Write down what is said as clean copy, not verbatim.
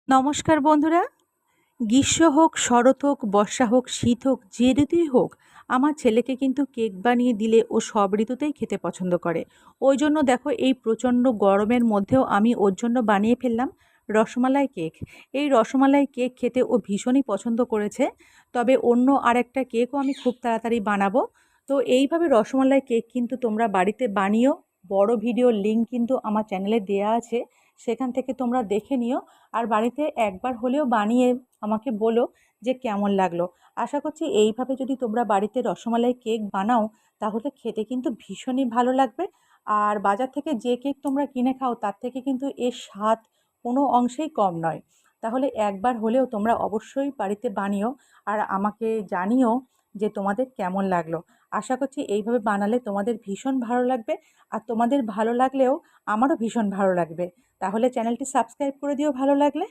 নমস্কার বন্ধুরা। গ্রীষ্ম হোক, শরৎ হোক, বর্ষা হোক, শীত হোক, যে ঋতুই হোক, আমার ছেলেকে কিন্তু কেক বানিয়ে দিলে ও সব ঋতুতেই খেতে পছন্দ করে। ওই জন্য দেখো এই প্রচণ্ড গরমের মধ্যেও আমি ওর জন্য বানিয়ে ফেললাম রসমালাই কেক। এই রসমালাই কেক খেতে ও ভীষণই পছন্দ করেছে। তবে অন্য আরেকটা কেকও আমি খুব তাড়াতাড়ি বানাবো। তো এইভাবে রসমালাই কেক কিন্তু তোমরা বাড়িতে বানিও। বড় ভিডিওর লিঙ্ক কিন্তু আমার চ্যানেলে দেয়া আছে, সেখান থেকে তোমরা দেখে নিও। আর বাড়িতে একবার হলেও বানিয়ে আমাকে বলো যে কেমন লাগলো। আশা করছি এইভাবে যদি তোমরা বাড়িতে রসমালাই কেক বানাও তাহলে খেতে কিন্তু ভীষণই ভালো লাগবে। আর বাজার থেকে যে কেক তোমরা কিনে খাও তার থেকে কিন্তু এর স্বাদ কোনো অংশেই কম নয়। তাহলে একবার হলেও তোমরা অবশ্যই বাড়িতে বানিও আর আমাকে জানিও যে তোমাদের কেমন লাগলো। আশা করছি এইভাবে বানালে তোমাদের ভীষণ ভালো লাগবে। আর তোমাদের ভালো লাগলেও আমারও ভীষণ ভালো লাগবে। তাহলে চ্যানেলটি সাবস্ক্রাইব করে দিও ভালো লাগলে।